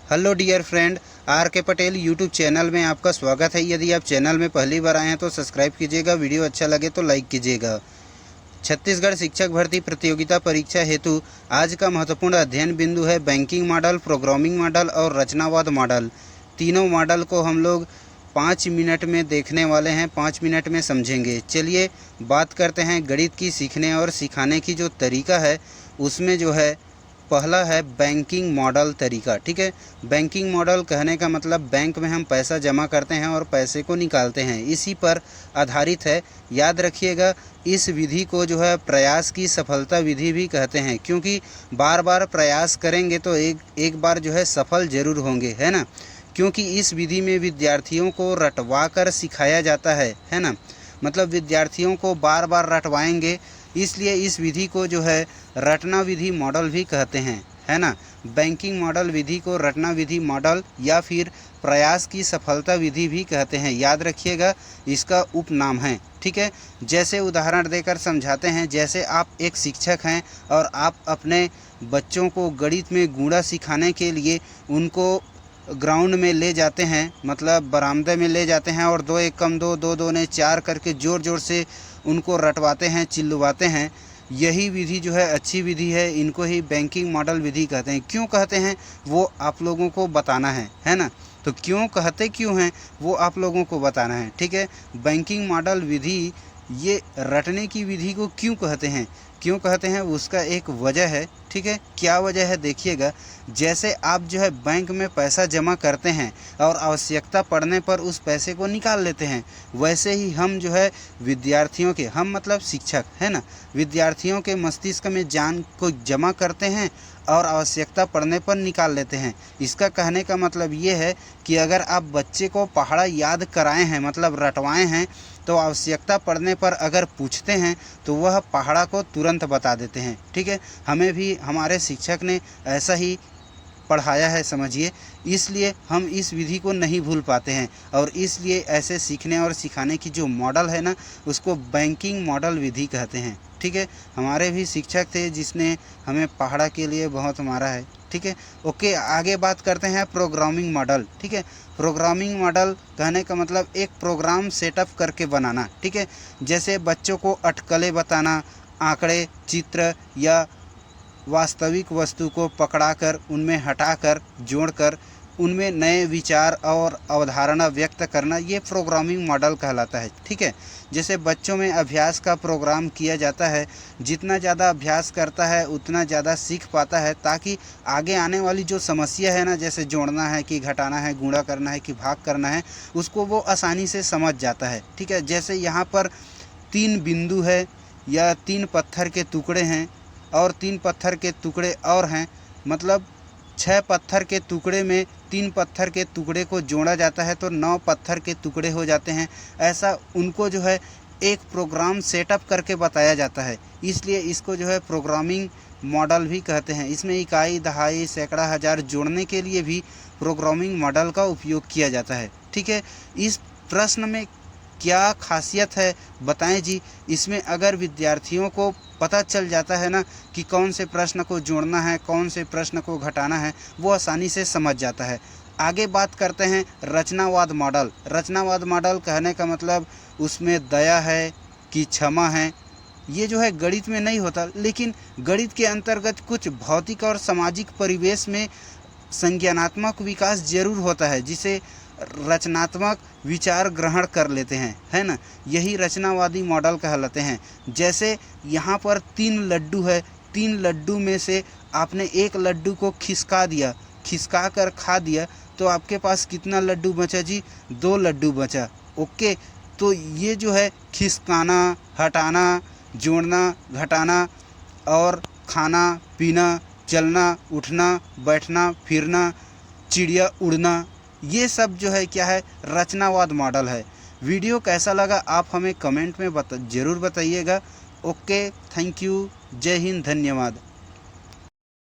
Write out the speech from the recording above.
Hello dear friend, are के Patel YouTube channel में आपका स्वागत है। यदि आप चैनल में पहली बार आए हैं तो सब्सक्राइब कीजिएगा, वीडियो अच्छा लगे तो लाइक कीजिएगा। छत्तीसगढ़ शिक्षक भर्ती प्रतियोगिता परीक्षा हेतु आज का महत्वपूर्ण अध्ययन बिंदु है बैंकिंग मॉडल, प्रोग्रामिंग मॉडल और रचनावाद मॉडल। तीनों मॉडल को हम लोग 5 मिनट में देखने वाले हैं, 5 मिनट में समझेंगे। चलिए बात करते हैं गणित की सीखने और सिखाने की जो तरीका है उसमें जो है पहला है बैंकिंग मॉडल तरीका। ठीक है, बैंकिंग मॉडल कहने का मतलब बैंक में हम पैसा जमा करते हैं और पैसे को निकालते हैं, इसी पर आधारित है। याद रखिएगा, इस विधि को जो है प्रयास की सफलता विधि भी कहते हैं, क्योंकि बार बार प्रयास करेंगे तो एक बार जो है सफल जरूर होंगे, है ना। क्योंकि इस विधि में विद्यार्थियों को रटवा कर सिखाया जाता है ना। मतलब विद्यार्थियों को बार बार रटवाएंगे, इसलिए इस विधि को जो है रटना विधि मॉडल भी कहते हैं, है ना। बैंकिंग मॉडल विधि को रटना विधि मॉडल या फिर प्रयास की सफलता विधि भी कहते हैं। याद रखिएगा, इसका उपनाम है। ठीक है, जैसे उदाहरण देकर समझाते हैं। जैसे आप एक शिक्षक हैं और आप अपने बच्चों को गणित में गुणा सिखाने के लिए उनको ग्राउंड में ले जाते हैं, मतलब बरामदे में ले जाते हैं और 2 1 कम 2, 2 2 ने 4 करके ज़ोर ज़ोर से उनको रटवाते हैं, चिल्लवाते हैं। यही विधि जो है अच्छी विधि है, इनको ही बैंकिंग मॉडल विधि कहते हैं। क्यों कहते हैं वो आप लोगों को बताना है ना। तो क्यों कहते क्यों हैं वो आप लोगों को बताना है। ठीक है, बैंकिंग मॉडल विधि ये रटने की विधि को क्यों कहते हैं उसका एक वजह है। ठीक है, क्या वजह है देखिएगा। जैसे आप जो है बैंक में पैसा जमा करते हैं और आवश्यकता पड़ने पर उस पैसे को निकाल लेते हैं, वैसे ही हम जो है विद्यार्थियों के, हम मतलब शिक्षक है ना, विद्यार्थियों के मस्तिष्क में ज्ञान को जमा करते हैं और आवश्यकता पड़ने पर निकाल लेते हैं। इसका कहने का मतलब ये है कि अगर आप बच्चे को पहाड़ा याद कराए हैं, मतलब रटवाए हैं, तो आवश्यकता पड़ने पर अगर पूछते हैं तो वह पहाड़ा को तुरंत बता देते हैं। ठीक है, हमें भी हमारे शिक्षक ने ऐसा ही पढ़ाया है, समझिए। इसलिए हम इस विधि को नहीं भूल पाते हैं और इसलिए ऐसे सीखने और सिखाने की जो मॉडल है ना, उसको बैंकिंग मॉडल विधि कहते हैं। ठीक है, हमारे भी शिक्षक थे जिसने हमें पहाड़ा के लिए बहुत मारा है। ठीक है, ओके, आगे बात करते हैं प्रोग्रामिंग मॉडल। ठीक है, प्रोग्रामिंग मॉडल कहने का मतलब एक प्रोग्राम सेटअप करके बनाना। ठीक है, जैसे बच्चों को अटकलें बताना, आंकड़े, चित्र या वास्तविक वस्तु को पकड़ाकर उनमें हटाकर जोड़कर उनमें नए विचार और अवधारणा व्यक्त करना, ये प्रोग्रामिंग मॉडल कहलाता है। ठीक है, जैसे बच्चों में अभ्यास का प्रोग्राम किया जाता है, जितना ज़्यादा अभ्यास करता है उतना ज़्यादा सीख पाता है, ताकि आगे आने वाली जो समस्या है ना, जैसे जोड़ना है कि घटाना है, गुणा करना है कि भाग करना है, उसको वो आसानी से समझ जाता है। ठीक है, जैसे यहाँ पर 3 बिंदु है या 3 पत्थर के टुकड़े हैं और 3 पत्थर के टुकड़े और हैं, मतलब 6 पत्थर के टुकड़े में 3 पत्थर के टुकड़े को जोड़ा जाता है तो 9 पत्थर के टुकड़े हो जाते हैं। ऐसा उनको जो है एक प्रोग्राम सेटअप करके बताया जाता है, इसलिए इसको जो है प्रोग्रामिंग मॉडल भी कहते हैं। इसमें इकाई, दहाई, सैकड़ा, हज़ार जोड़ने के लिए भी प्रोग्रामिंग मॉडल का उपयोग किया जाता है। ठीक है, इस प्रश्न में क्या खासियत है बताएं जी। इसमें अगर विद्यार्थियों को पता चल जाता है ना कि कौन से प्रश्न को जोड़ना है, कौन से प्रश्न को घटाना है, वो आसानी से समझ जाता है। आगे बात करते हैं रचनावाद मॉडल। रचनावाद मॉडल कहने का मतलब उसमें दया है कि क्षमा है। ये जो है गणित में नहीं होता, लेकिन गणित के अंतर्गत कुछ भौतिक और सामाजिक परिवेश में संज्ञानात्मक विकास जरूर होता है, जिसे रचनात्मक विचार ग्रहण कर लेते हैं, है ना। यही रचनावादी मॉडल कहलाते हैं। जैसे यहाँ पर 3 लड्डू है, 3 लड्डू में से आपने एक लड्डू को खिसका दिया, खिसका कर खा दिया, तो आपके पास कितना लड्डू बचा जी? 2 लड्डू बचा। ओके, तो ये जो है खिसकाना, हटाना, जोड़ना, घटाना और खाना, पीना, चलना, उठना, बैठना, फिरना, चिड़िया उड़ना, ये सब जो है क्या है? रचनावाद मॉडल है। वीडियो कैसा लगा आप हमें कमेंट में ज़रूर बताइएगा। ओके, थैंक यू, जय हिंद, धन्यवाद।